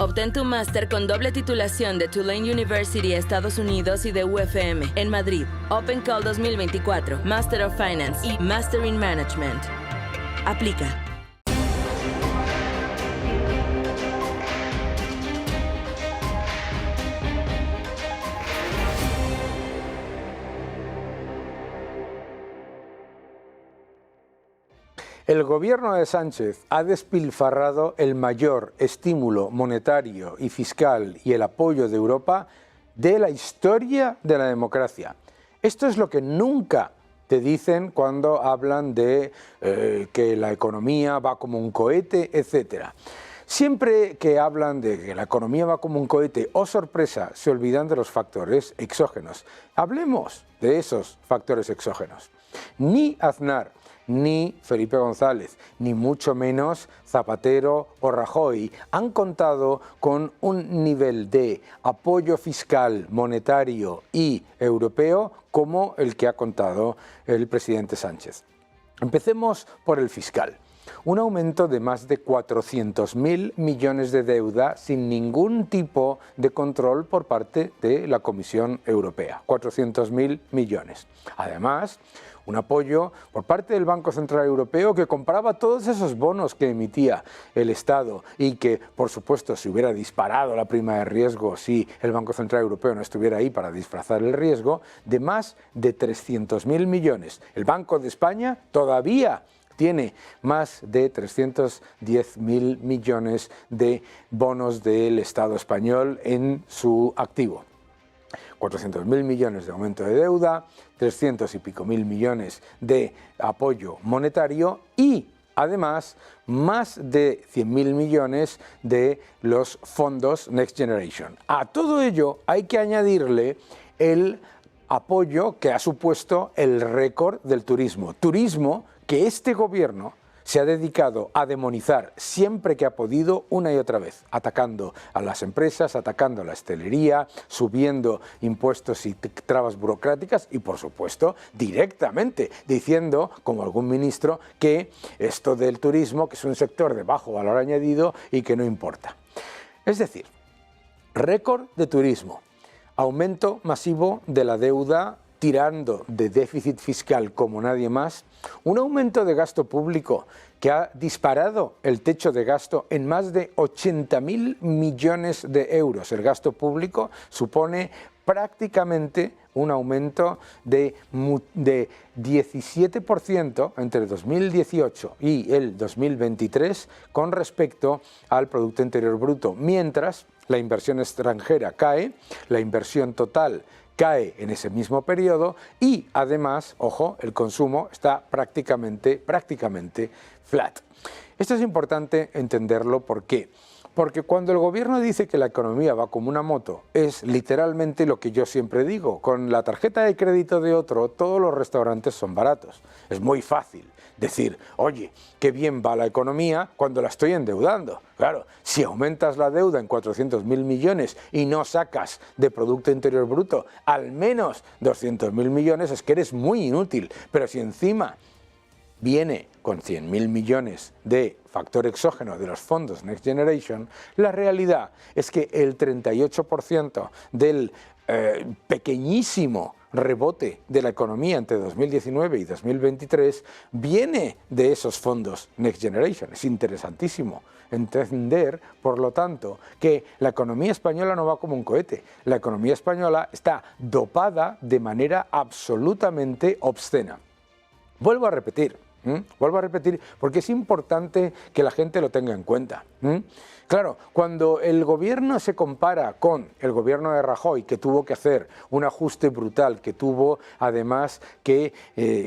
Obtén tu máster con doble titulación de Tulane University, Estados Unidos y de UFM en Madrid. Open Call 2024, Master of Finance y Master in Management. Aplica. El gobierno de Sánchez ha despilfarrado el mayor estímulo monetario y fiscal y el apoyo de Europa de la historia de la democracia. Esto es lo que nunca te dicen cuando hablan de que la economía va como un cohete, etc. Siempre que hablan de que la economía va como un cohete, oh sorpresa, se olvidan de los factores exógenos. Hablemos de esos factores exógenos. Ni Aznar, ni Felipe González, ni mucho menos Zapatero o Rajoy han contado con un nivel de apoyo fiscal, monetario y europeo como el que ha contado el presidente Sánchez. Empecemos por el fiscal. Un aumento de más de 400.000 millones de deuda sin ningún tipo de control por parte de la Comisión Europea. 400.000 millones. Además, un apoyo por parte del Banco Central Europeo que compraba todos esos bonos que emitía el Estado y que, por supuesto, se hubiera disparado la prima de riesgo si el Banco Central Europeo no estuviera ahí para disfrazar el riesgo, de más de 300.000 millones. El Banco de España todavía tiene más de 310.000 millones de bonos del Estado español en su activo. 400.000 millones de aumento de deuda, 300 y pico mil millones de apoyo monetario y, además, más de 100.000 millones de los fondos Next Generation. A todo ello hay que añadirle el apoyo que ha supuesto el récord del turismo. Turismo que este gobierno se ha dedicado a demonizar siempre que ha podido, una y otra vez, atacando a las empresas, atacando a la hostelería, subiendo impuestos y trabas burocráticas y, por supuesto, directamente diciendo, como algún ministro, que esto del turismo, que es un sector de bajo valor añadido y que no importa. Es decir, récord de turismo, aumento masivo de la deuda, tirando de déficit fiscal como nadie más, un aumento de gasto público que ha disparado el techo de gasto en más de 80.000 millones de euros. El gasto público supone prácticamente un aumento de 17% entre 2018 y el 2023 con respecto al Producto Interior Bruto, mientras la inversión extranjera cae, la inversión total cae en ese mismo periodo y además, ojo, el consumo está prácticamente flat. Esto es importante entenderlo, ¿por qué? Porque cuando el gobierno dice que la economía va como una moto, es literalmente lo que yo siempre digo, con la tarjeta de crédito de otro, todos los restaurantes son baratos. Es muy fácil decir, oye, qué bien va la economía cuando la estoy endeudando. Claro, si aumentas la deuda en 400.000 millones y no sacas de Producto Interior Bruto al menos 200.000 millones, es que eres muy inútil. Pero si encima viene con 100.000 millones de factor exógeno de los fondos Next Generation, la realidad es que el 38% del pequeñísimo rebote de la economía entre 2019 y 2023 viene de esos fondos Next Generation. Es interesantísimo entender, por lo tanto, que la economía española no va como un cohete. La economía española está dopada de manera absolutamente obscena. Vuelvo a repetir porque es importante que la gente lo tenga en cuenta. Claro, cuando el gobierno se compara con el gobierno de Rajoy, que tuvo que hacer un ajuste brutal, que tuvo además que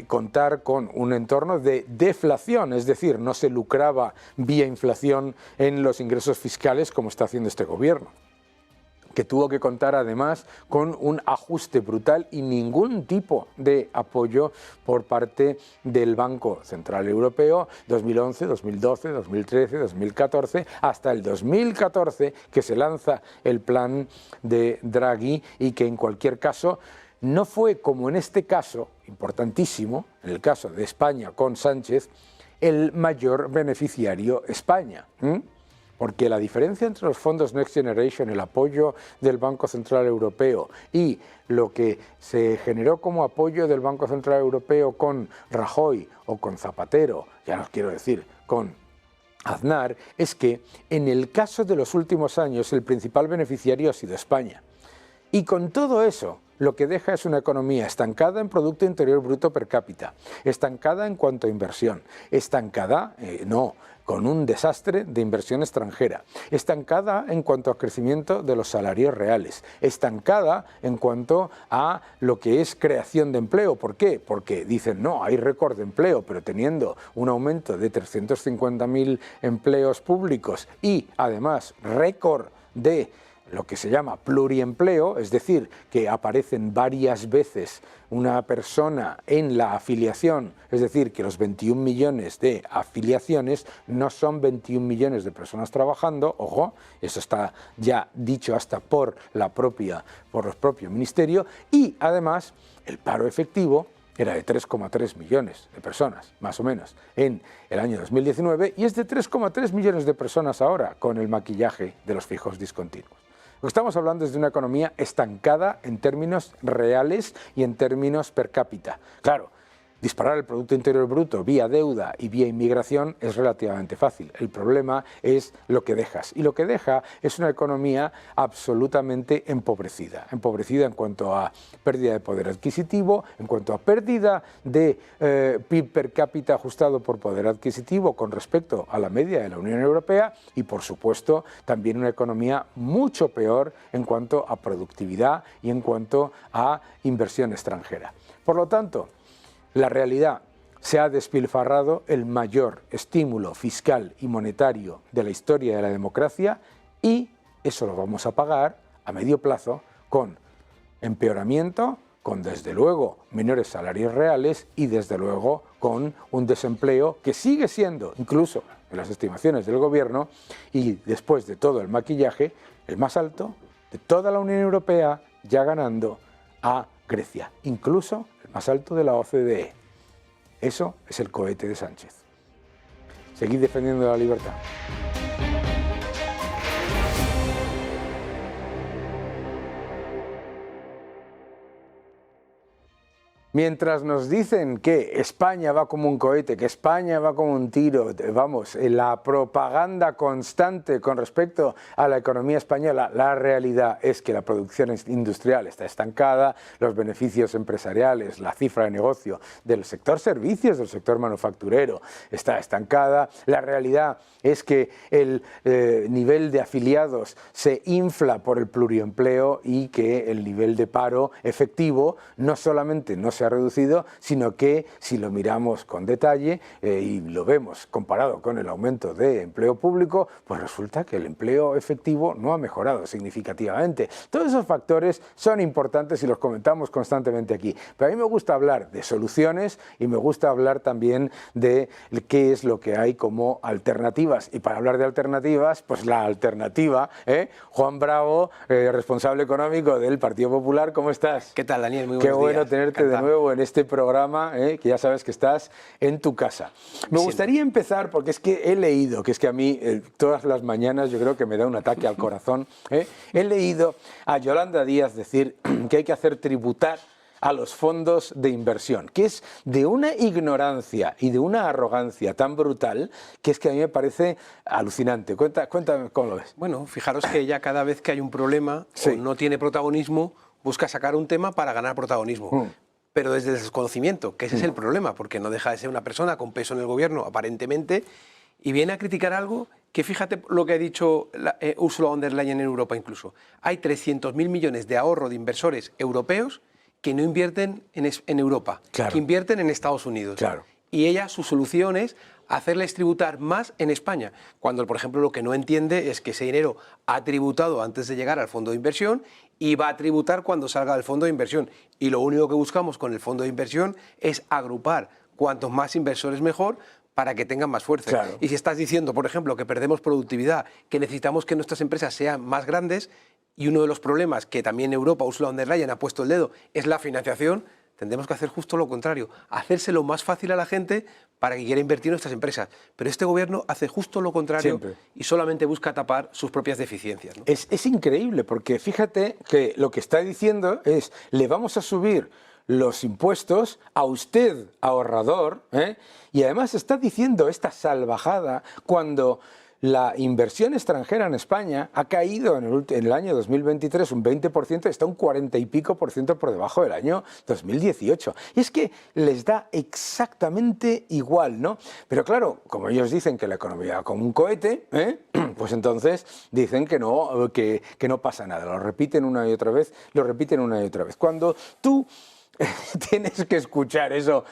contar con un entorno de deflación, es decir, no se lucraba vía inflación en los ingresos fiscales como está haciendo este gobierno, que tuvo que contar además con un ajuste brutal y ningún tipo de apoyo por parte del Banco Central Europeo 2011, 2012, 2013, 2014, hasta el 2014 que se lanza el plan de Draghi y que en cualquier caso no fue como en este caso, importantísimo, en el caso de España con Sánchez, el mayor beneficiario España. Porque la diferencia entre los fondos Next Generation, el apoyo del Banco Central Europeo y lo que se generó como apoyo del Banco Central Europeo con Rajoy o con Zapatero, ya no quiero decir con Aznar, es que en el caso de los últimos años el principal beneficiario ha sido España. Y con todo eso, lo que deja es una economía estancada en Producto Interior Bruto per cápita, estancada en cuanto a inversión, estancada, con un desastre de inversión extranjera, estancada en cuanto a crecimiento de los salarios reales, estancada en cuanto a lo que es creación de empleo. ¿Por qué? Porque dicen, no, hay récord de empleo, pero teniendo un aumento de 350.000 empleos públicos y además récord de lo que se llama pluriempleo, es decir, que aparecen varias veces una persona en la afiliación, es decir, que los 21 millones de afiliaciones no son 21 millones de personas trabajando, ojo, eso está ya dicho hasta por el propio ministerio, y además el paro efectivo era de 3,3 millones de personas, más o menos, en el año 2019, y es de 3,3 millones de personas ahora, con el maquillaje de los fijos discontinuos. Lo que estamos hablando es de una economía estancada en términos reales y en términos per cápita. Claro, disparar el Producto Interior Bruto vía deuda y vía inmigración es relativamente fácil. El problema es lo que dejas. Y lo que deja es una economía absolutamente empobrecida. Empobrecida en cuanto a pérdida de poder adquisitivo, en cuanto a pérdida de PIB per cápita ajustado por poder adquisitivo con respecto a la media de la Unión Europea y, por supuesto, también una economía mucho peor en cuanto a productividad y en cuanto a inversión extranjera. Por lo tanto, la realidad, se ha despilfarrado el mayor estímulo fiscal y monetario de la historia de la democracia y eso lo vamos a pagar a medio plazo con empeoramiento, con desde luego menores salarios reales y desde luego con un desempleo que sigue siendo, incluso en las estimaciones del gobierno y después de todo el maquillaje, el más alto de toda la Unión Europea, ya ganando a Grecia, incluso más alto de la OCDE. Eso es el cohete de Sánchez. Seguid defendiendo la libertad. Mientras nos dicen que España va como un cohete, que España va como un tiro, vamos, la propaganda constante con respecto a la economía española, la realidad es que la producción industrial está estancada, los beneficios empresariales, la cifra de negocio del sector servicios, del sector manufacturero está estancada, la realidad es que el nivel de afiliados se infla por el pluriempleo y que el nivel de paro efectivo no solamente no se ha reducido, sino que si lo miramos con detalle y lo vemos comparado con el aumento de empleo público, pues resulta que el empleo efectivo no ha mejorado significativamente. Todos esos factores son importantes y los comentamos constantemente aquí, pero a mí me gusta hablar de soluciones y me gusta hablar también de qué es lo que hay como alternativas, y para hablar de alternativas, pues la alternativa, Juan Bravo, responsable económico del Partido Popular, ¿cómo estás? ¿Qué tal, Daniel? Muy Qué buenos bueno días. tenerte Encantado. de nuevo en este programa, que ya sabes que estás en tu casa. Me gustaría empezar, porque es que he leído, que es que a mí todas las mañanas yo creo que me da un ataque al corazón, he leído a Yolanda Díaz decir que hay que hacer tributar a los fondos de inversión, que es de una ignorancia y de una arrogancia tan brutal que es que a mí me parece alucinante. Cuéntame cómo lo ves. Bueno, fijaros que ella cada vez que hay un problema Sí. o no tiene protagonismo, busca sacar un tema para ganar protagonismo. Pero desde el desconocimiento, que ese es el problema, porque no deja de ser una persona con peso en el gobierno, aparentemente, y viene a criticar algo que, fíjate lo que ha dicho Ursula von der Leyen en Europa incluso. Hay 300.000 millones de ahorro de inversores europeos que no invierten en Europa, Claro. que invierten en Estados Unidos. Claro. Y ella, su solución es hacerles tributar más en España, cuando, por ejemplo, lo que no entiende es que ese dinero ha tributado antes de llegar al fondo de inversión y va a tributar cuando salga del fondo de inversión. Y lo único que buscamos con el fondo de inversión es agrupar cuantos más inversores mejor para que tengan más fuerza. Claro. Y si estás diciendo, por ejemplo, que perdemos productividad, que necesitamos que nuestras empresas sean más grandes, y uno de los problemas que también Europa, Ursula von der Leyen, ha puesto el dedo, es la financiación, tendremos que hacer justo lo contrario, hacérselo más fácil a la gente para que quiera invertir en nuestras empresas. Pero este gobierno hace justo lo contrario y solamente busca tapar sus propias deficiencias, ¿no? Es increíble, porque fíjate que lo que está diciendo es, le vamos a subir los impuestos a usted, ahorrador, y además está diciendo esta salvajada cuando la inversión extranjera en España ha caído en el año 2023 un 20%, está un 40 y pico por ciento por debajo del año 2018. Y es que les da exactamente igual, ¿no? Pero claro, como ellos dicen que la economía va como un cohete, pues entonces dicen que no pasa nada. Lo repiten una y otra vez, Cuando tú tienes que escuchar eso,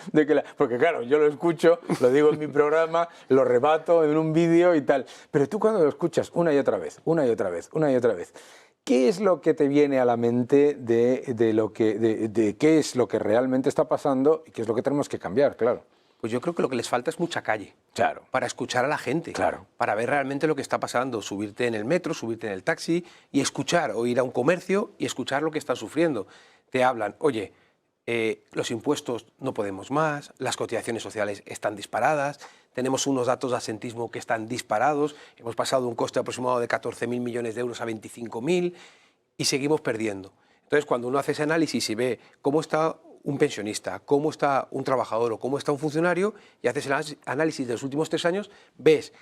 porque claro, yo lo escucho, lo digo en mi programa, lo rebato en un vídeo y tal, pero tú cuando lo escuchas una y otra vez, ¿qué es lo que te viene a la mente de qué es lo que realmente está pasando y qué es lo que tenemos que cambiar, claro? Pues yo creo que lo que les falta es mucha calle. Claro. Para escuchar a la gente. Claro. Para ver realmente lo que está pasando. Subirte en el metro, subirte en el taxi y escuchar, o ir a un comercio y escuchar lo que están sufriendo. Te hablan, oye, los impuestos no podemos más, las cotizaciones sociales están disparadas, tenemos unos datos de asentismo que están disparados, hemos pasado de un coste aproximado de 14.000 millones de euros a 25.000 y seguimos perdiendo. Entonces, cuando uno hace ese análisis y ve cómo está un pensionista, cómo está un trabajador o cómo está un funcionario, y haces el análisis de los últimos 3 años, ves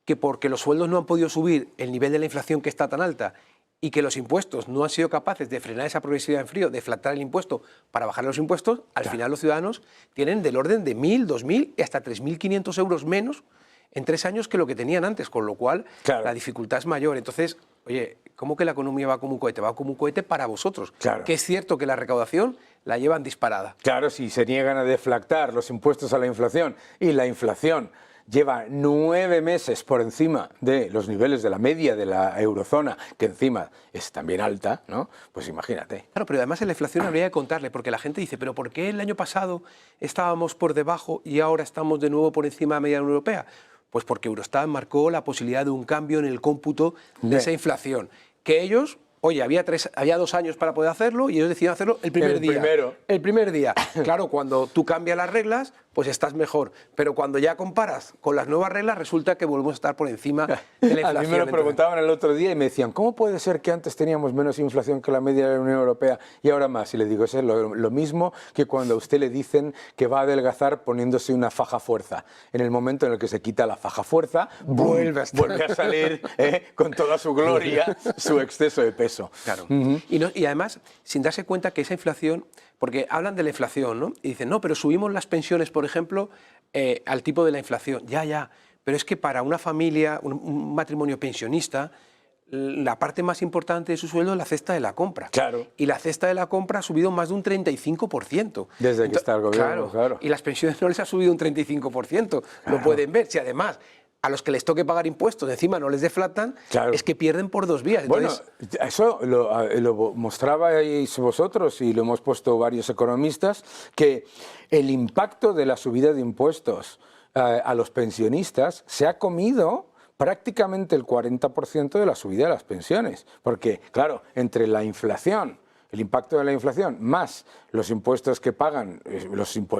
que porque los sueldos no han podido subir el nivel de la inflación que está tan alta y que los impuestos no han sido capaces de frenar esa progresividad en frío, de deflactar el impuesto para bajar los impuestos, al final los ciudadanos tienen del orden de 1.000, 2.000 y hasta 3.500 euros menos en 3 años que lo que tenían antes, con lo cual la dificultad es mayor. Entonces, oye, ¿cómo que la economía va como un cohete? Va como un cohete para vosotros. Claro. Que es cierto que la recaudación la llevan disparada. Claro, si se niegan a deflactar los impuestos a la inflación y la inflación lleva 9 meses por encima de los niveles de la media de la eurozona, que encima es también alta, ¿no? Pues imagínate. Claro, pero además en la inflación habría que contarle, porque la gente dice, ¿pero por qué el año pasado estábamos por debajo y ahora estamos de nuevo por encima de la media de la Unión Europea? Pues porque Eurostat marcó la posibilidad de un cambio en el cómputo de esa inflación, que ellos... Oye, había 2 años para poder hacerlo y ellos decidieron hacerlo el primer día. El primer día. Claro, cuando tú cambias las reglas, pues estás mejor. Pero cuando ya comparas con las nuevas reglas, resulta que volvemos a estar por encima de la inflación. A mí me lo preguntaban el otro día y me decían, ¿cómo puede ser que antes teníamos menos inflación que la media de la Unión Europea y ahora más? Y le digo, es lo mismo que cuando a usted le dicen que va a adelgazar poniéndose una faja fuerza. En el momento en el que se quita la faja fuerza, vuelve a salir con toda su gloria su exceso de peso. Claro. Y además, sin darse cuenta que esa inflación, porque hablan de la inflación, ¿no? Y dicen, no, pero subimos las pensiones, por ejemplo, al tipo de la inflación. Ya, pero es que para una familia, un matrimonio pensionista, la parte más importante de su sueldo es la cesta de la compra. Claro. Y la cesta de la compra ha subido más de un 35%. Desde que está el gobierno, claro. Y las pensiones no les ha subido un 35%. Claro. Lo pueden ver. Si además a los que les toque pagar impuestos encima no les deflatan, es que pierden por 2 vías. Entonces... Bueno, eso lo mostrabais vosotros y lo hemos puesto varios economistas, que el impacto de la subida de impuestos a los pensionistas se ha comido prácticamente el 40% de la subida de las pensiones. Porque, claro, entre la inflación, el impacto de la inflación, más los impuestos que pagan,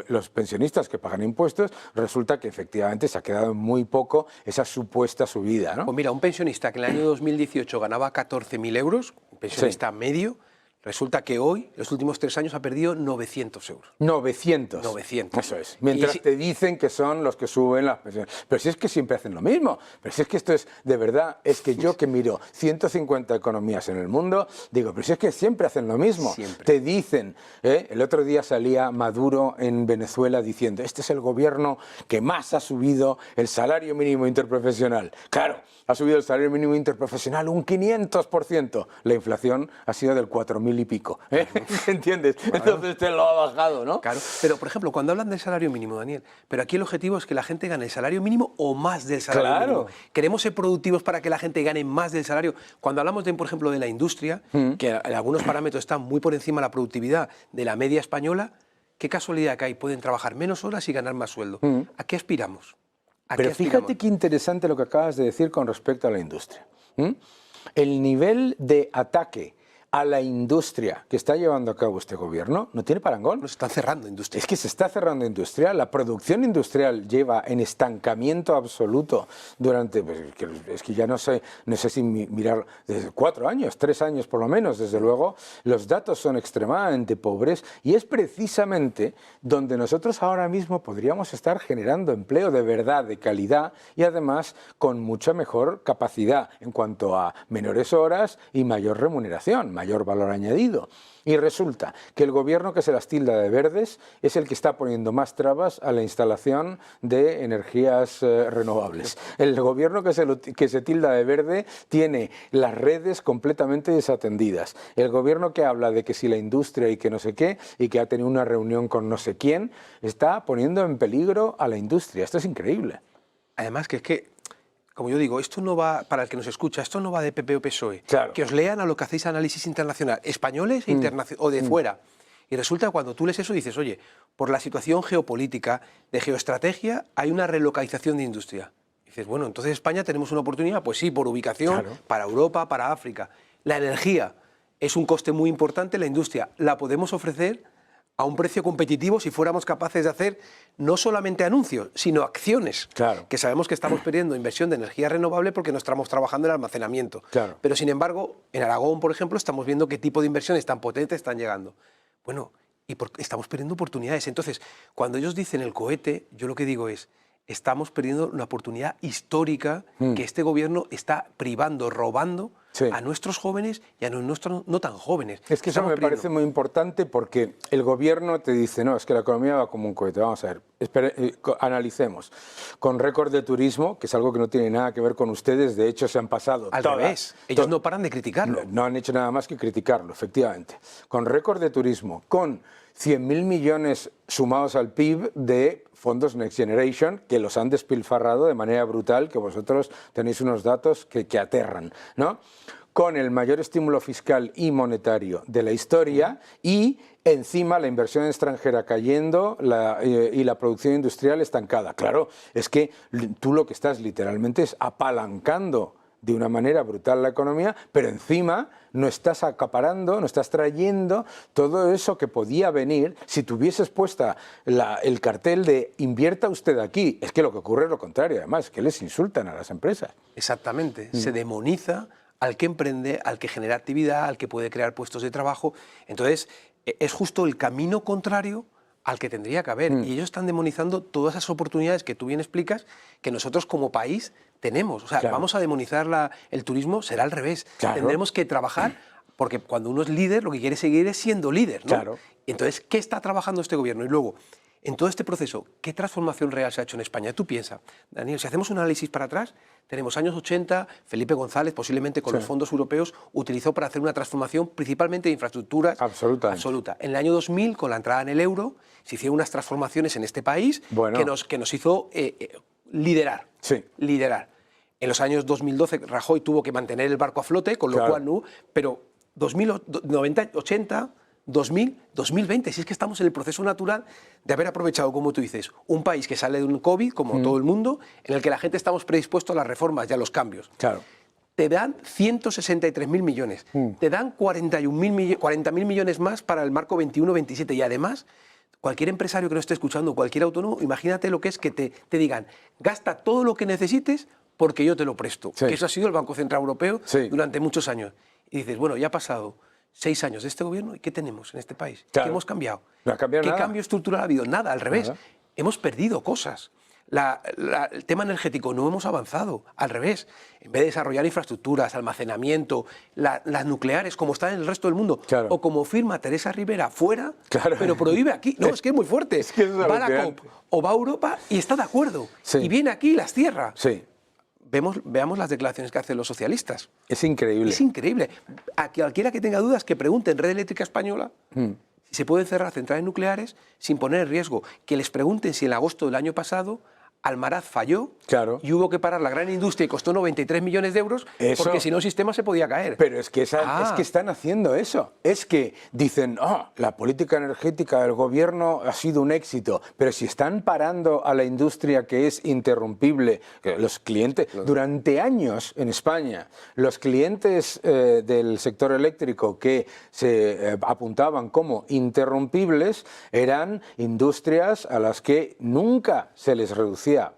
los pensionistas que pagan impuestos, resulta que efectivamente se ha quedado muy poco esa supuesta subida, ¿no? Pues mira, un pensionista que en el año 2018 ganaba 14.000 euros, un pensionista medio, resulta que hoy, los últimos 3 años, ha perdido 900 euros. 900. 900. Eso es. Mientras te dicen que son los que suben las pensiones. Pero si es que siempre hacen lo mismo. Pero si es que esto es, de verdad, es que yo que miro 150 economías en el mundo, digo, pero si es que siempre hacen lo mismo. Siempre. Te dicen, el otro día salía Maduro en Venezuela diciendo, este es el gobierno que más ha subido el salario mínimo interprofesional. Claro, ha subido el salario mínimo interprofesional un 500%. La inflación ha sido del 4.000 y pico, ¿entiendes? Claro. Entonces te lo ha bajado, ¿no? Claro, pero por ejemplo, cuando hablan del salario mínimo, Daniel, pero aquí el objetivo es que la gente gane el salario mínimo o más del salario mínimo. Queremos ser productivos para que la gente gane más del salario. Cuando hablamos, por ejemplo, de la industria, que en algunos parámetros están muy por encima de la productividad de la media española, qué casualidad que hay, pueden trabajar menos horas y ganar más sueldo. ¿A qué aspiramos? Pero fíjate qué interesante lo que acabas de decir con respecto a la industria. El nivel de ataque a la industria que está llevando a cabo este gobierno, no tiene parangón. Nos están cerrando industria. Es que se está cerrando industria, la producción industrial lleva en estancamiento absoluto durante, pues, es que ya no sé si mirar, desde 4 años, 3 años por lo menos, desde luego, los datos son extremadamente pobres y es precisamente donde nosotros ahora mismo podríamos estar generando empleo de verdad, de calidad y además con mucha mejor capacidad en cuanto a menores horas y mayor remuneración, mayor valor añadido. Y resulta que el gobierno que se las tilda de verdes es el que está poniendo más trabas a la instalación de energías renovables. El gobierno que se tilda de verde tiene las redes completamente desatendidas. El gobierno que habla de que si la industria y que no sé qué, y que ha tenido una reunión con no sé quién, está poniendo en peligro a la industria. Esto es increíble. Además, que es que, como yo digo, esto no va, para el que nos escucha, esto no va de PP o PSOE. Claro. Que os lean a lo que hacéis análisis internacional, españoles o de fuera. Y resulta que cuando tú lees eso dices, oye, por la situación geopolítica, de geoestrategia, hay una relocalización de industria. Y dices, bueno, entonces España tenemos una oportunidad, pues sí, por ubicación, claro, para Europa, para África. La energía es un coste muy importante, la industria la podemos ofrecer a un precio competitivo si fuéramos capaces de hacer no solamente anuncios, sino acciones. Claro. Que sabemos que estamos perdiendo inversión de energía renovable porque no estamos trabajando en el almacenamiento. Claro. Pero, sin embargo, en Aragón, por ejemplo, estamos viendo qué tipo de inversiones tan potentes están llegando. Bueno, y estamos perdiendo oportunidades. Entonces, cuando ellos dicen el cohete, yo lo que digo es, estamos perdiendo una oportunidad histórica que este gobierno está privando, robando a nuestros jóvenes y a nuestros no tan jóvenes. Es que eso me parece muy importante porque el gobierno te dice, no, es que la economía va como un cohete. Vamos a ver, analicemos. Con récord de turismo, que es algo que no tiene nada que ver con ustedes, de hecho se han pasado al revés. Ellos no paran de criticarlo. No han hecho nada más que criticarlo, efectivamente. Con récord de turismo, con 100.000 millones sumados al PIB de fondos Next Generation, que los han despilfarrado de manera brutal, que vosotros tenéis unos datos que aterran, ¿no? Con el mayor estímulo fiscal y monetario de la historia y encima la inversión extranjera cayendo y la producción industrial estancada. Claro, es que tú lo que estás literalmente es apalancando de una manera brutal la economía, pero encima no estás acaparando, no estás trayendo todo eso que podía venir si tuvieses puesta el cartel de invierta usted aquí. Es que lo que ocurre es lo contrario, además, que les insultan a las empresas. Exactamente, se demoniza al que emprende, al que genera actividad, al que puede crear puestos de trabajo. Entonces, es justo el camino contrario al que tendría que haber. Y ellos están demonizando todas esas oportunidades que tú bien explicas, que nosotros como país tenemos. O sea, claro, vamos a demonizar el turismo, será al revés. Claro. Tendremos que trabajar, porque cuando uno es líder, lo que quiere seguir es siendo líder, ¿no? Claro. Entonces, ¿qué está trabajando este gobierno? Y luego, en todo este proceso, ¿qué transformación real se ha hecho en España? Tú piensas, Daniel, si hacemos un análisis para atrás, tenemos años 80, Felipe González, posiblemente con los fondos europeos, utilizó para hacer una transformación principalmente de infraestructuras. Absoluta. En el año 2000, con la entrada en el euro, se hicieron unas transformaciones en este país que nos hizo liderar. Sí. Liderar. En los años 2012, Rajoy tuvo que mantener el barco a flote, con lo cual no, pero 80, 2000, 2020, si es que estamos en el proceso natural de haber aprovechado, como tú dices, un país que sale de un COVID, como todo el mundo, en el que la gente estamos predispuestos a las reformas y a los cambios. Claro. Te dan 163.000 millones, te dan 40.000 millones más para el marco 21-27 y además, cualquier empresario que no esté escuchando, cualquier autónomo, imagínate lo que es que te digan, gasta todo lo que necesites porque yo te lo presto. Que eso ha sido el Banco Central Europeo durante muchos años. Y dices, bueno, ya ha pasado 6 años de este gobierno y ¿qué tenemos en este país? Claro. ¿Qué hemos cambiado? No ha cambiado nada. ¿Qué cambio estructural ha habido? Nada, al revés. Nada. Hemos perdido cosas. El tema energético no hemos avanzado, al revés. En vez de desarrollar infraestructuras, almacenamiento, las nucleares, como está en el resto del mundo, o como firma Teresa Rivera fuera, pero prohíbe aquí. No, es que es muy fuerte. Es que eso es va a la COP o va a Europa y está de acuerdo. Y viene aquí y las cierra. Sí. Veamos las declaraciones que hacen los socialistas. Es increíble. Es increíble. A cualquiera que tenga dudas que pregunte en Red Eléctrica Española si se pueden cerrar centrales nucleares sin poner en riesgo. Que les pregunten si en agosto del año pasado Almaraz falló Claro. y hubo que parar la gran industria y costó 93 millones de euros porque si no el sistema se podía caer. Pero es que están haciendo eso. Es que dicen, la política energética del gobierno ha sido un éxito, pero si están parando a la industria que es interrumpible, los clientes, durante años en España, los clientes del sector eléctrico que se apuntaban como interrumpibles eran industrias a las que nunca se les reducía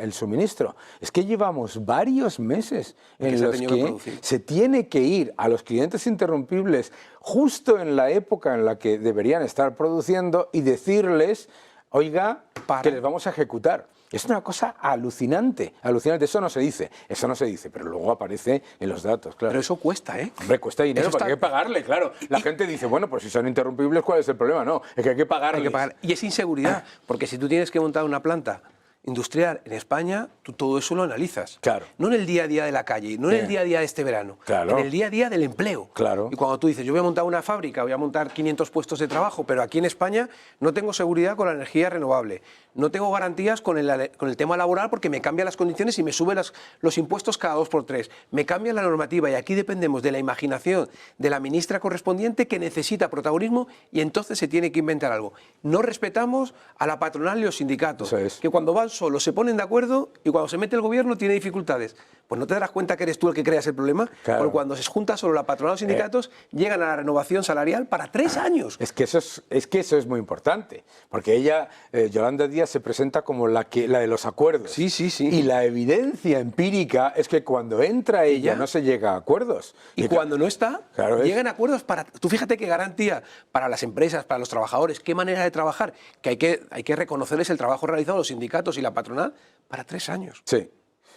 el suministro. Es que llevamos varios meses en los que se tiene que ir a los clientes interrumpibles justo en la época en la que deberían estar produciendo y decirles, oiga, que les vamos a ejecutar. Es una cosa alucinante, alucinante. Eso no se dice, pero luego aparece en los datos, claro. Pero eso cuesta, ¿eh? Hombre, cuesta dinero, porque hay que pagarle, claro. La gente dice, bueno, pues si son interrumpibles, ¿cuál es el problema? No, es que hay que pagarles. Hay que pagar. Y es inseguridad, porque si tú tienes que montar una planta industrial en España, tú todo eso lo analizas. Claro. No en el día a día de la calle, no en el día a día de este verano, claro. en el día a día del empleo. Claro. Y cuando tú dices, yo voy a montar una fábrica, voy a montar 500 puestos de trabajo, pero aquí en España no tengo seguridad con la energía renovable, no tengo garantías con el tema laboral porque me cambian las condiciones y me suben los impuestos cada 2 por 3, me cambia la normativa y aquí dependemos de la imaginación de la ministra correspondiente que necesita protagonismo y entonces se tiene que inventar algo. No respetamos a la patronal y los sindicatos, que cuando van solos se ponen de acuerdo y cuando se mete el gobierno tiene dificultades. Pues no te darás cuenta que eres tú el que creas el problema, claro. Porque cuando se junta solo la patronal y los sindicatos llegan a la renovación salarial para 3 años. Es que eso es muy importante, porque ella, Yolanda Díaz, se presenta como la de los acuerdos. Sí. Y la evidencia empírica es que cuando entra ella no se llega a acuerdos. Y cuando no está, llegan a acuerdos para... Tú fíjate qué garantía para las empresas, para los trabajadores, qué manera de trabajar, que hay que reconocerles el trabajo realizado los sindicatos y la patronal para 3 años. Sí.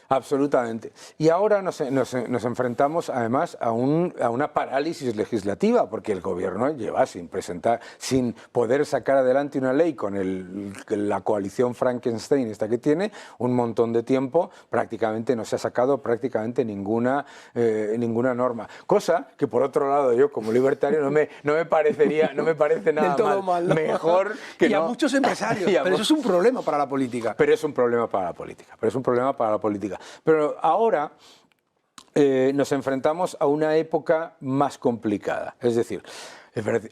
Absolutamente. Y ahora nos enfrentamos además a una parálisis legislativa, porque el gobierno lleva sin poder sacar adelante una ley con la coalición Frankenstein esta que tiene, un montón de tiempo, prácticamente no se ha sacado ninguna norma. Cosa que por otro lado yo como libertario no me parece nada mal, ¿no? Mejor que a muchos empresarios, pero eso es un problema para la política. Pero es un problema para la política. Pero ahora nos enfrentamos a una época más complicada. Es decir,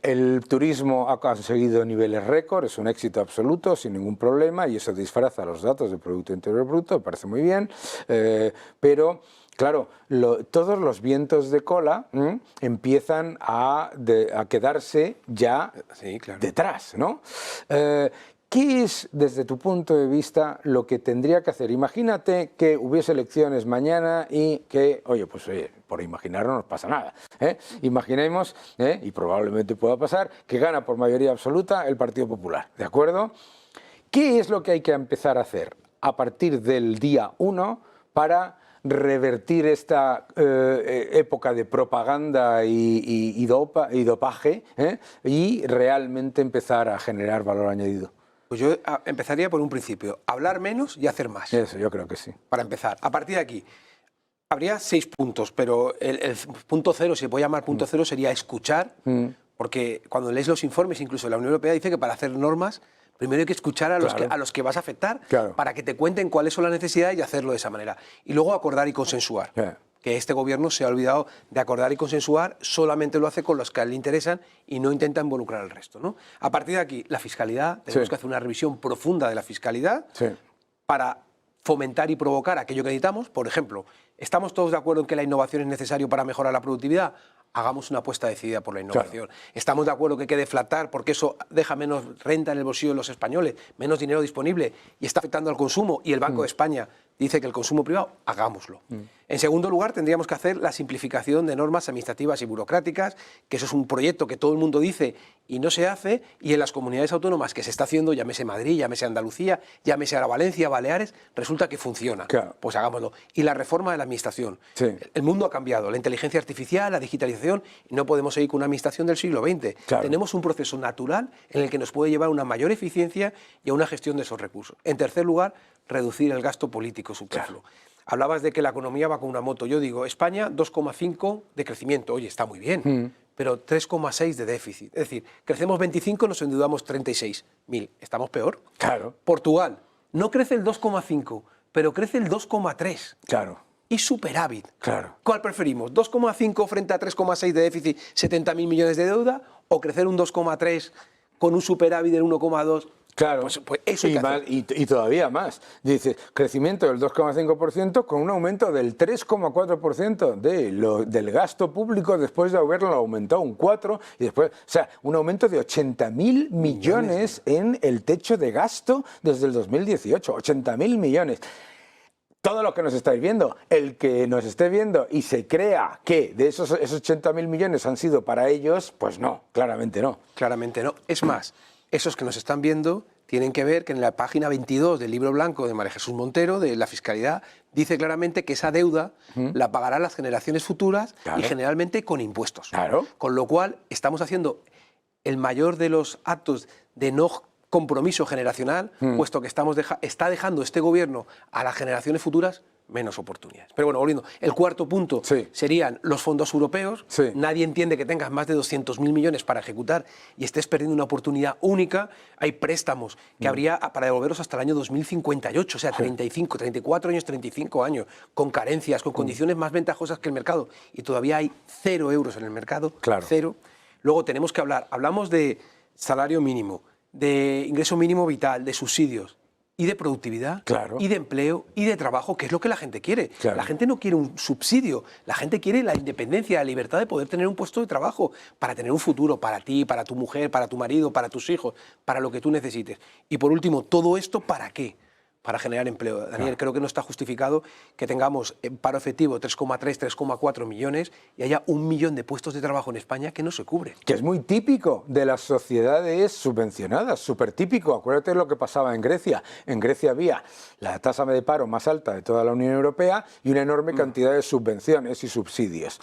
el turismo ha conseguido niveles récord, es un éxito absoluto, sin ningún problema, y eso disfraza los datos del Producto Interior Bruto, me parece muy bien, pero... Claro, todos los vientos de cola empiezan a quedarse ya detrás, ¿no? ¿Qué es, desde tu punto de vista, lo que tendría que hacer? Imagínate que hubiese elecciones mañana y que, por imaginar no nos pasa nada. Imaginemos, y probablemente pueda pasar, que gana por mayoría absoluta el Partido Popular, ¿de acuerdo? ¿Qué es lo que hay que empezar a hacer a partir del día 1 para revertir esta época de propaganda y dopaje y realmente empezar a generar valor añadido? Pues yo empezaría por un principio, hablar menos y hacer más. Eso, yo creo que sí. Para empezar. A partir de aquí, habría 6 puntos, pero el punto 0, si se puede llamar punto 0, sería escuchar, porque cuando lees los informes, incluso la Unión Europea dice que para hacer normas, primero hay que escuchar a los que vas a afectar para que te cuenten cuáles son las necesidades y hacerlo de esa manera. Y luego acordar y consensuar. Que este gobierno se ha olvidado de acordar y consensuar, solamente lo hace con los que le interesan y no intenta involucrar al resto, ¿no? A partir de aquí, la fiscalidad, tenemos que hacer una revisión profunda de la fiscalidad para fomentar y provocar aquello que necesitamos. Por ejemplo, ¿estamos todos de acuerdo en que la innovación es necesaria para mejorar la productividad? Hagamos una apuesta decidida por la innovación. ¿Estamos de acuerdo que hay que deflactar porque eso deja menos renta en el bolsillo de los españoles, menos dinero disponible y está afectando al consumo y el Banco de España dice que el consumo privado? Hagámoslo. En segundo lugar, tendríamos que hacer la simplificación de normas administrativas y burocráticas, que eso es un proyecto que todo el mundo dice y no se hace, y en las comunidades autónomas que se está haciendo, llámese Madrid, llámese Andalucía, llámese ahora Valencia, Baleares, resulta que funciona. Pues hagámoslo. Y la reforma de la administración. El mundo ha cambiado, la inteligencia artificial, la digitalización, y no podemos seguir con una administración del siglo XX. Tenemos un proceso natural en el que nos puede llevar a una mayor eficiencia y a una gestión de esos recursos. En tercer lugar, reducir el gasto político superfluo. Hablabas de que la economía va con una moto. Yo digo, España 2,5 de crecimiento. Oye, está muy bien, pero 3,6 de déficit. Es decir, crecemos 25, nos endeudamos 36.000. ¿Estamos peor? Claro. Portugal, no crece el 2,5, pero crece el 2,3. Claro. Y superávit. Claro. ¿Cuál preferimos? ¿2,5 frente a 3,6 de déficit, 70.000 millones de deuda? ¿O crecer un 2,3 con un superávit del 1,2? Claro, pues eso hay que hacer. y todavía más. Dice, crecimiento del 2,5% con un aumento del 3,4% del gasto público después de haberlo aumentado un 4%, y después, o sea, un aumento de 80.000 millones en el techo de gasto desde el 2018, 80.000 millones. Todo lo que nos estáis viendo, el que nos esté viendo y se crea que de esos 80.000 millones han sido para ellos, pues no, claramente no. Claramente no. Es más, esos que nos están viendo tienen que ver que en la página 22 del libro blanco de María Jesús Montero, de la Fiscalidad, dice claramente que esa deuda la pagarán las generaciones futuras, claro, y generalmente con impuestos. Claro. Con lo cual estamos haciendo el mayor de los actos de no compromiso generacional, puesto que está dejando este gobierno a las generaciones futuras menos oportunidades. Pero bueno, volviendo, el cuarto punto serían los fondos europeos. Nadie entiende que tengas más de 200.000 millones para ejecutar y estés perdiendo una oportunidad única. Hay préstamos que habría para devolverlos hasta el año 2058, o sea, 35, 34 años, 35 años, con carencias, con condiciones más ventajosas que el mercado. Y todavía hay 0 euros en el mercado, claro, 0. Luego tenemos que hablamos de salario mínimo, de ingreso mínimo vital, de subsidios, y de productividad, claro, y de empleo, y de trabajo, que es lo que la gente quiere. Claro. La gente no quiere un subsidio, la gente quiere la independencia, la libertad de poder tener un puesto de trabajo, para tener un futuro para ti, para tu mujer, para tu marido, para tus hijos, para lo que tú necesites. Y por último, ¿todo esto para qué? Para generar empleo. Daniel, claro, creo que no está justificado que tengamos en paro efectivo 3,3, 3,4 millones y haya 1 millón de puestos de trabajo en España que no se cubren. Que es muy típico de las sociedades subvencionadas, súper típico. Acuérdate de lo que pasaba en Grecia. En Grecia había la tasa de paro más alta de toda la Unión Europea y una enorme cantidad de subvenciones y subsidios.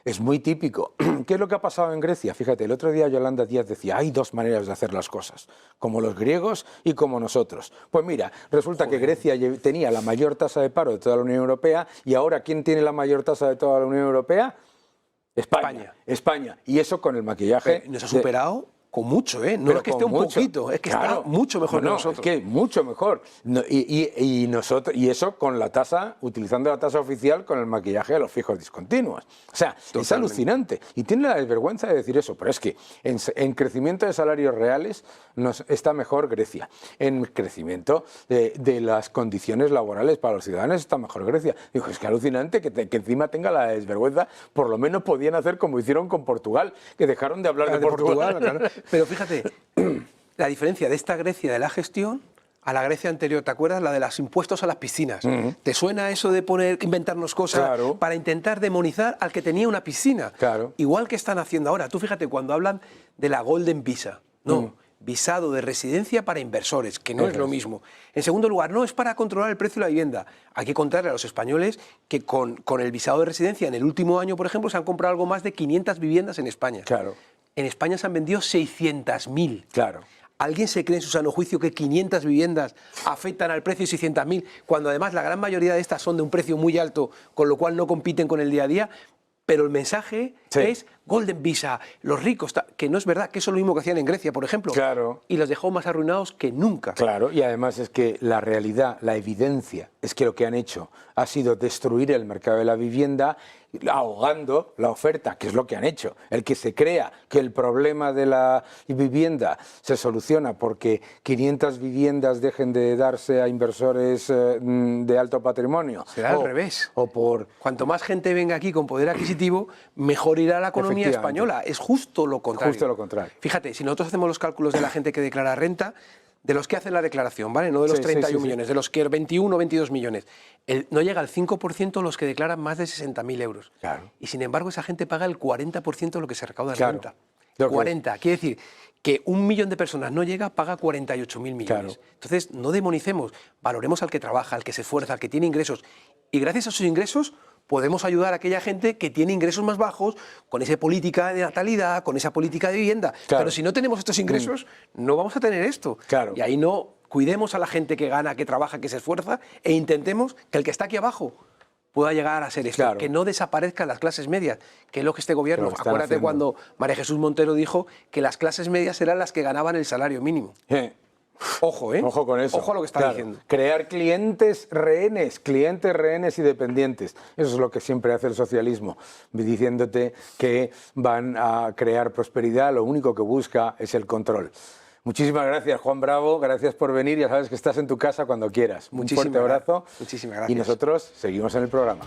Es muy típico. ¿Qué es lo que ha pasado en Grecia? Fíjate, el otro día Yolanda Díaz decía, hay 2 maneras de hacer las cosas, como los griegos y como nosotros. Pues mira, resulta que Grecia tenía la mayor tasa de paro de toda la Unión Europea y ahora, ¿quién tiene la mayor tasa de toda la Unión Europea? España. Y eso con el maquillaje. Nos ha superado con mucho, ¿eh? No es que esté un poquito, es que está mucho mejor que nosotros. Es que mucho mejor. Y eso con la tasa, utilizando la tasa oficial con el maquillaje de los fijos discontinuos. O sea, es alucinante. Y tiene la desvergüenza de decir eso, pero es que en crecimiento de salarios reales está mejor Grecia. En crecimiento de las condiciones laborales para los ciudadanos está mejor Grecia. Digo, es que alucinante que encima tenga la desvergüenza. Por lo menos podían hacer como hicieron con Portugal, que dejaron de hablar de Portugal. Claro. Pero fíjate, la diferencia de esta Grecia de la gestión a la Grecia anterior, ¿te acuerdas? La de los impuestos a las piscinas. ¿Te suena eso de inventarnos cosas para intentar demonizar al que tenía una piscina? Claro. Igual que están haciendo ahora. Tú fíjate, cuando hablan de la Golden Visa, no, visado de residencia para inversores, que no es lo mismo. En segundo lugar, no es para controlar el precio de la vivienda. Hay que contarle a los españoles que con el visado de residencia en el último año, por ejemplo, se han comprado algo más de 500 viviendas en España. Claro. En España se han vendido 600.000. Claro. ¿Alguien se cree en su sano juicio que 500 viviendas afectan al precio de 600.000, cuando además la gran mayoría de estas son de un precio muy alto, con lo cual no compiten con el día a día? Pero el mensaje es Golden Visa, los ricos, que no es verdad, que eso es lo mismo que hacían en Grecia, por ejemplo. Claro. Y los dejó más arruinados que nunca. Claro, y además es que la realidad, la evidencia, es que lo que han hecho ha sido destruir el mercado de la vivienda, ahogando la oferta, que es lo que han hecho. El que se crea que el problema de la vivienda se soluciona porque 500 viviendas dejen de darse a inversores de alto patrimonio. Será al revés. O por... Cuanto más gente venga aquí con poder adquisitivo, mejor irá la economía española. Es justo lo contrario. Justo lo contrario. Fíjate, si nosotros hacemos los cálculos de la gente que declara renta, de los que hacen la declaración, ¿vale? No de los 31 millones, de los que 21 o 22 millones. No llega al 5% los que declaran más de 60.000 euros. Claro. Y sin embargo, esa gente paga el 40% de lo que se recauda en renta. 40. Quiere decir que 1 millón de personas no llega, paga 48.000 millones. Claro. Entonces, no demonicemos, valoremos al que trabaja, al que se esfuerza, al que tiene ingresos. Y gracias a esos ingresos podemos ayudar a aquella gente que tiene ingresos más bajos con esa política de natalidad, con esa política de vivienda. Claro. Pero si no tenemos estos ingresos, no vamos a tener esto. Claro. Y ahí no cuidemos a la gente que gana, que trabaja, que se esfuerza e intentemos que el que está aquí abajo pueda llegar a ser esto, claro, que no desaparezcan las clases medias, que es lo que este gobierno, acuérdate haciendo. cuando María Jesús Montero dijo que las clases medias eran las que ganaban el salario mínimo. Ojo, ¿eh? Ojo con eso. Ojo a lo que está diciendo. Crear clientes rehenes y dependientes. Eso es lo que siempre hace el socialismo, diciéndote que van a crear prosperidad, lo único que busca es el control. Muchísimas gracias, Juan Bravo, gracias por venir, ya sabes que estás en tu casa cuando quieras. Un fuerte abrazo. Muchísimas gracias. Y nosotros seguimos en el programa.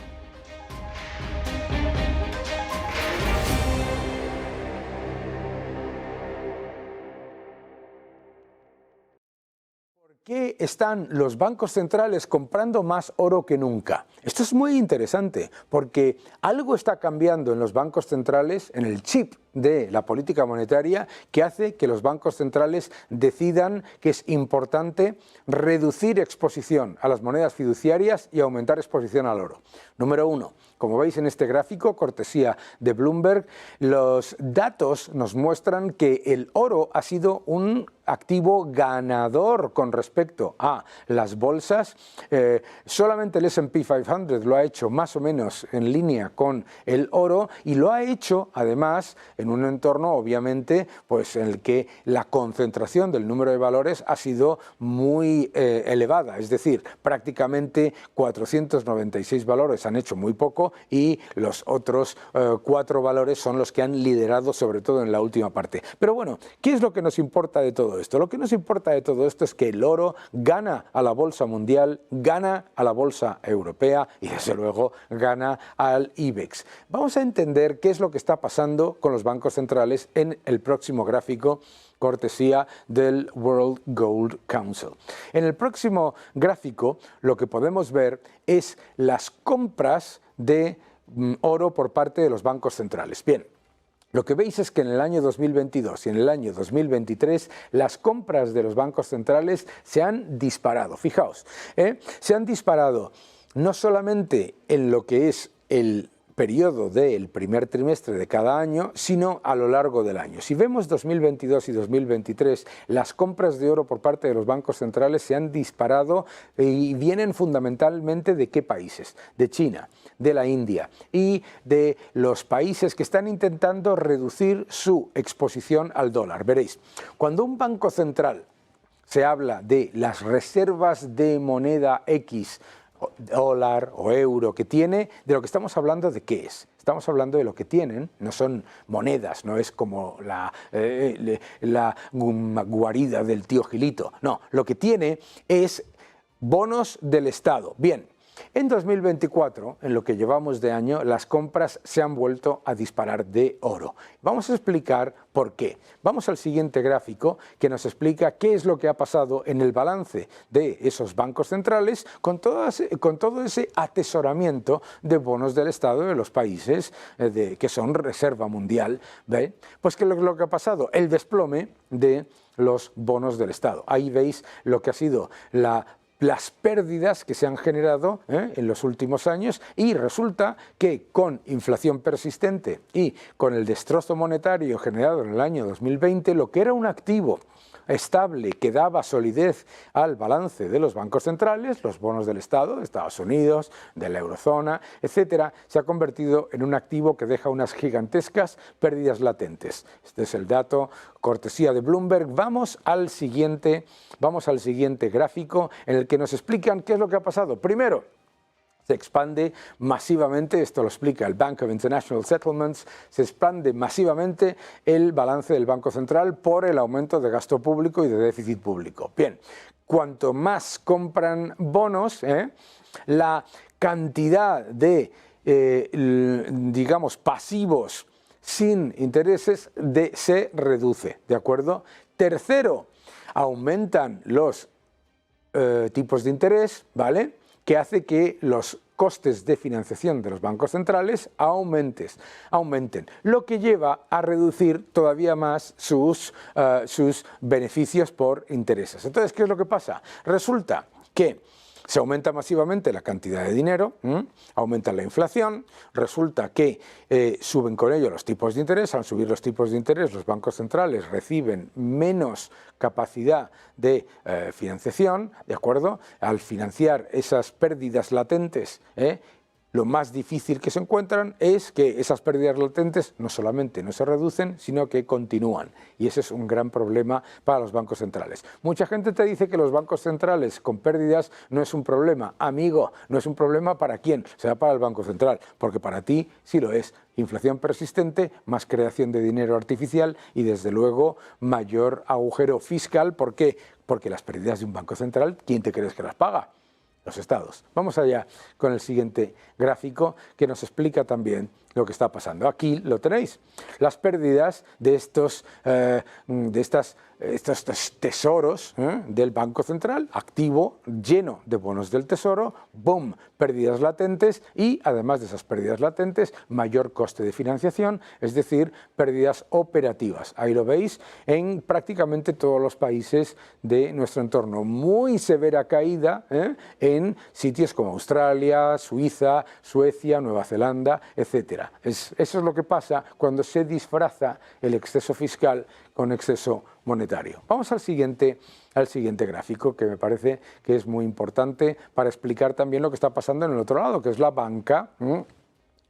¿Por qué están los bancos centrales comprando más oro que nunca? Esto es muy interesante porque algo está cambiando en los bancos centrales, en el chip de la política monetaria, que hace que los bancos centrales decidan que es importante reducir exposición a las monedas fiduciarias y aumentar exposición al oro. Número uno, como veis en este gráfico, cortesía de Bloomberg, los datos nos muestran que el oro ha sido un activo ganador con respecto a las bolsas. Solamente el S&P 500 lo ha hecho más o menos en línea con el oro y lo ha hecho además en un entorno obviamente pues en el que la concentración del número de valores ha sido muy elevada, es decir, prácticamente 496 valores han hecho muy poco y los otros 4 valores son los que han liderado sobre todo en la última parte. Pero bueno, ¿qué es lo que nos importa de todo esto? Lo que nos importa de todo esto es que el oro gana a la bolsa mundial, gana a la bolsa europea y desde luego gana al IBEX. Vamos a entender qué es lo que está pasando con los bancos centrales en el próximo gráfico, cortesía del World Gold Council. En el próximo gráfico lo que podemos ver es las compras de oro por parte de los bancos centrales. Bien. Lo que veis es que en el año 2022 y en el año 2023 las compras de los bancos centrales se han disparado. Fijaos, se han disparado no solamente en lo que es el periodo del primer trimestre de cada año, sino a lo largo del año. Si vemos 2022 y 2023, las compras de oro por parte de los bancos centrales se han disparado y vienen fundamentalmente ¿de qué países? De China, de la India y de los países que están intentando reducir su exposición al dólar. Veréis, cuando un banco central se habla de las reservas de moneda X, dólar o euro que tiene, de lo que estamos hablando de qué es. Estamos hablando de lo que tienen, no son monedas, no es como la guarida del tío Gilito, no, lo que tiene es bonos del Estado. Bien, en 2024, en lo que llevamos de año, las compras se han vuelto a disparar de oro. Vamos a explicar por qué. Vamos al siguiente gráfico que nos explica qué es lo que ha pasado en el balance de esos bancos centrales con todo ese atesoramiento de bonos del Estado de los países que son reserva mundial. ¿Ve? Pues ¿qué es lo que ha pasado? El desplome de los bonos del Estado. Ahí veis lo que ha sido las pérdidas que se han generado en los últimos años y resulta que con inflación persistente y con el destrozo monetario generado en el año 2020, lo que era un activo estable que daba solidez al balance de los bancos centrales, los bonos del Estado, de Estados Unidos, de la eurozona, etcétera, se ha convertido en un activo que deja unas gigantescas pérdidas latentes. Este es el dato cortesía de Bloomberg. Vamos al siguiente gráfico en el que nos explican qué es lo que ha pasado. Primero, se expande masivamente, esto lo explica el Bank of International Settlements, se expande masivamente el balance del Banco Central por el aumento de gasto público y de déficit público. Bien, cuanto más compran bonos, la cantidad de, digamos, pasivos sin intereses se reduce, ¿de acuerdo? Tercero, aumentan los tipos de interés, ¿vale?, que hace que los costes de financiación de los bancos centrales aumenten, lo que lleva a reducir todavía más sus beneficios por intereses. Entonces, ¿qué es lo que pasa? Resulta que se aumenta masivamente la cantidad de dinero, aumenta la inflación, resulta que suben con ello los tipos de interés. Al subir los tipos de interés, los bancos centrales reciben menos capacidad de financiación, ¿de acuerdo? Al financiar esas pérdidas latentes, lo más difícil que se encuentran es que esas pérdidas latentes no solamente no se reducen, sino que continúan. Y ese es un gran problema para los bancos centrales. Mucha gente te dice que los bancos centrales con pérdidas no es un problema. Amigo, no es un problema ¿para quién? Será para el Banco Central, porque para ti sí lo es. Inflación persistente, más creación de dinero artificial y desde luego mayor agujero fiscal. ¿Por qué? Porque las pérdidas de un banco central, ¿quién te crees que las paga? Los estados. Vamos allá con el siguiente gráfico que nos explica también lo que está pasando. Aquí lo tenéis, las pérdidas de estos tesoros del Banco Central, activo lleno de bonos del Tesoro, boom, pérdidas latentes y además de esas pérdidas latentes, mayor coste de financiación, es decir, pérdidas operativas. Ahí lo veis en prácticamente todos los países de nuestro entorno. Muy severa caída en sitios como Australia, Suiza, Suecia, Nueva Zelanda, etcétera. Eso es lo que pasa cuando se disfraza el exceso fiscal con exceso monetario. Vamos al siguiente gráfico, que me parece que es muy importante para explicar también lo que está pasando en el otro lado, que es la banca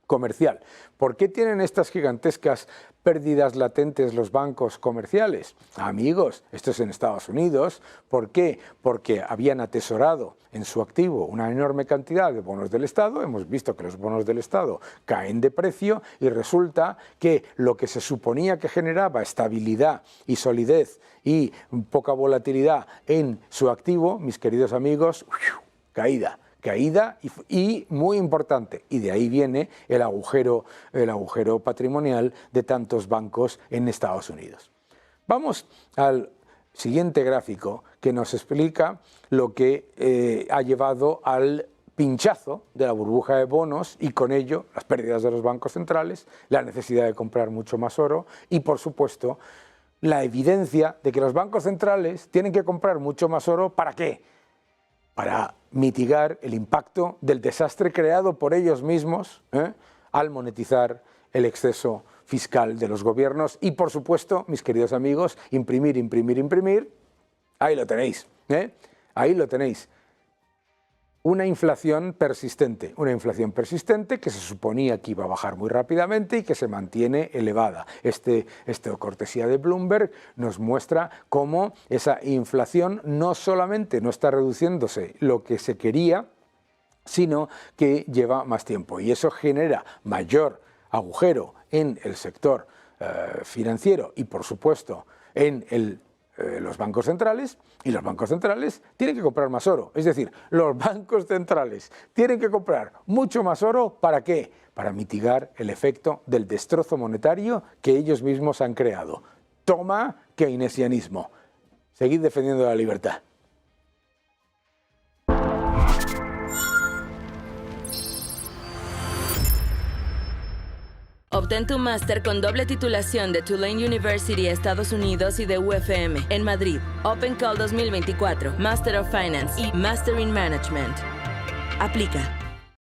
comercial. ¿Por qué tienen estas gigantescas pérdidas latentes los bancos comerciales? Amigos, esto es en Estados Unidos. ¿Por qué? Porque habían atesorado en su activo una enorme cantidad de bonos del Estado. Hemos visto que los bonos del Estado caen de precio y resulta que lo que se suponía que generaba estabilidad y solidez y poca volatilidad en su activo, mis queridos amigos, caída y muy importante, y de ahí viene el agujero patrimonial de tantos bancos en Estados Unidos. Vamos al siguiente gráfico que nos explica lo que ha llevado al pinchazo de la burbuja de bonos y con ello las pérdidas de los bancos centrales, la necesidad de comprar mucho más oro y por supuesto la evidencia de que los bancos centrales tienen que comprar mucho más oro. ¿Para qué? Para mitigar el impacto del desastre creado por ellos mismos al monetizar el exceso fiscal de los gobiernos y, por supuesto, mis queridos amigos, imprimir. Ahí lo tenéis, ahí lo tenéis. Una inflación persistente que se suponía que iba a bajar muy rápidamente y que se mantiene elevada. Cortesía de Bloomberg nos muestra cómo esa inflación no solamente no está reduciéndose lo que se quería, sino que lleva más tiempo y eso genera mayor agujero en el sector financiero y por supuesto en los bancos centrales, y los bancos centrales tienen que comprar más oro. Es decir, los bancos centrales tienen que comprar mucho más oro. ¿Para qué? Para mitigar el efecto del destrozo monetario que ellos mismos han creado. Toma keynesianismo. Seguid defendiendo la libertad. Obtén tu máster con doble titulación de Tulane University, Estados Unidos y de UFM en Madrid. Open Call 2024, Master of Finance y Master in Management. Aplica.